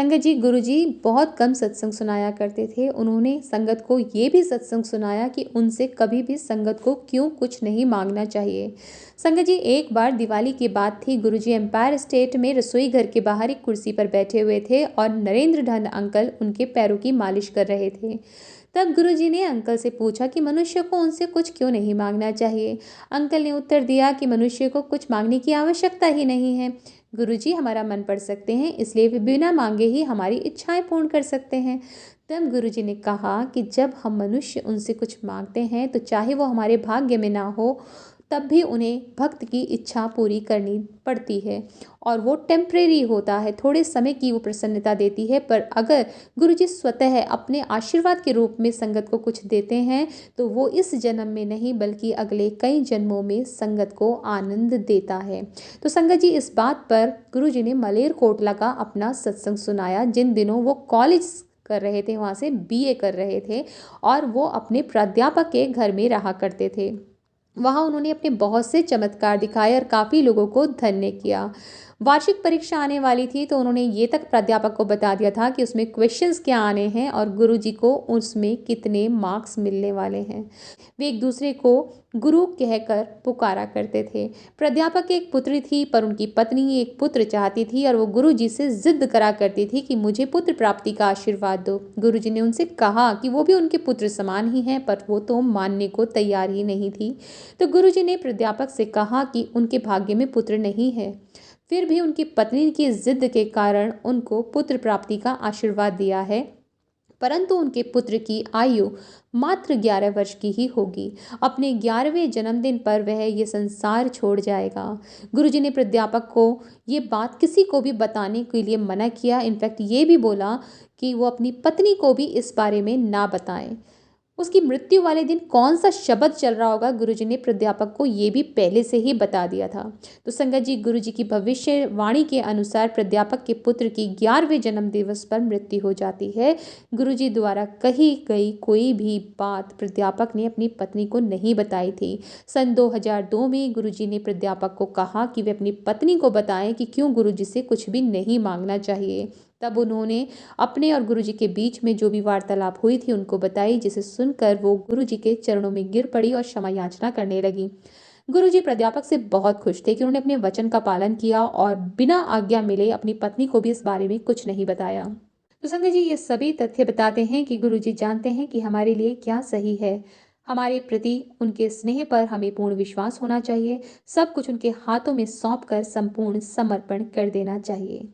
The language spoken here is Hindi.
संगत जी, गुरुजी बहुत कम सत्संग सुनाया करते थे। उन्होंने संगत को ये भी सत्संग सुनाया कि उनसे कभी भी संगत को क्यों कुछ नहीं मांगना चाहिए। संगत जी, एक बार दिवाली की बात थी। गुरुजी एम्पायर स्टेट में रसोई घर के बाहर एक कुर्सी पर बैठे हुए थे और नरेंद्र धन अंकल उनके पैरों की मालिश कर रहे थे। तब गुरुजी ने अंकल से पूछा कि मनुष्य को उनसे कुछ क्यों नहीं मांगना चाहिए। अंकल ने उत्तर दिया कि मनुष्य को कुछ मांगने की आवश्यकता ही नहीं है। गुरुजी हमारा मन पढ़ सकते हैं, इसलिए वे बिना मांगे ही हमारी इच्छाएं पूर्ण कर सकते हैं। तब गुरुजी ने कहा कि जब हम मनुष्य उनसे कुछ मांगते हैं तो चाहे वो हमारे भाग्य में ना हो, तब भी उन्हें भक्त की इच्छा पूरी करनी पड़ती है और वो टेम्परेरी होता है, थोड़े समय की वो प्रसन्नता देती है। पर अगर गुरुजी स्वतः अपने आशीर्वाद के रूप में संगत को कुछ देते हैं तो वो इस जन्म में नहीं बल्कि अगले कई जन्मों में संगत को आनंद देता है। तो संगत जी, इस बात पर गुरुजी ने मलेरकोटला का अपना सत्संग सुनाया। जिन दिनों वो कॉलेज कर रहे थे, वहाँ से बीए कर रहे थे और वो अपने प्राध्यापक के घर में रहा करते थे। वहाँ उन्होंने अपने बहुत से चमत्कार दिखाए और काफ़ी लोगों को धन्य किया। वार्षिक परीक्षा आने वाली थी तो उन्होंने ये तक प्राध्यापक को बता दिया था कि उसमें क्वेश्चंस क्या आने हैं और गुरुजी को उसमें कितने मार्क्स मिलने वाले हैं। वे एक दूसरे को गुरु कहकर पुकारा करते थे। प्राध्यापक की एक पुत्री थी, पर उनकी पत्नी एक पुत्र चाहती थी और वो गुरुजी से जिद करा करती थी कि मुझे पुत्र प्राप्ति का आशीर्वाद दो। गुरुजी ने उनसे कहा कि वो भी उनके पुत्र समान ही हैं, पर वो तो मानने को तैयार ही नहीं थी। तो गुरुजी ने प्राध्यापक से कहा कि उनके भाग्य में पुत्र नहीं है। फिर भी उनकी पत्नी की जिद के कारण उनको पुत्र प्राप्ति का आशीर्वाद दिया है, परंतु उनके पुत्र की आयु मात्र 11 वर्ष की ही होगी। अपने 11वें जन्मदिन पर वह ये संसार छोड़ जाएगा। गुरुजी ने प्राध्यापक को ये बात किसी को भी बताने के लिए मना किया। इनफैक्ट ये भी बोला कि वो अपनी पत्नी को भी इस बारे में ना बताएं। उसकी मृत्यु वाले दिन कौन सा शब्द चल रहा होगा, गुरुजी ने प्राध्यापक को ये भी पहले से ही बता दिया था। तो संगत जी, गुरुजी की भविष्यवाणी के अनुसार प्राध्यापक के पुत्र की 11वें जन्म दिवस पर मृत्यु हो जाती है। गुरुजी द्वारा कही गई कोई भी बात प्राध्यापक ने अपनी पत्नी को नहीं बताई थी। सन 2002 में गुरुजी ने प्राध्यापक को कहा कि वे अपनी पत्नी को बताएं कि क्यों गुरुजी से कुछ भी नहीं मांगना चाहिए। तब उन्होंने अपने और गुरुजी के बीच में जो भी वार्तालाप हुई थी उनको बताई, जिसे सुनकर वो गुरुजी के चरणों में गिर पड़ी और क्षमा याचना करने लगी। गुरुजी प्राध्यापक से बहुत खुश थे कि उन्होंने अपने वचन का पालन किया और बिना आज्ञा मिले अपनी पत्नी को भी इस बारे में कुछ नहीं बताया। तो संगत जी, ये सभी तथ्य बताते हैं कि गुरुजी जानते हैं कि हमारे लिए क्या सही है। हमारे प्रति उनके स्नेह पर हमें पूर्ण विश्वास होना चाहिए। सब कुछ उनके हाथों में सौंप कर संपूर्ण समर्पण कर देना चाहिए।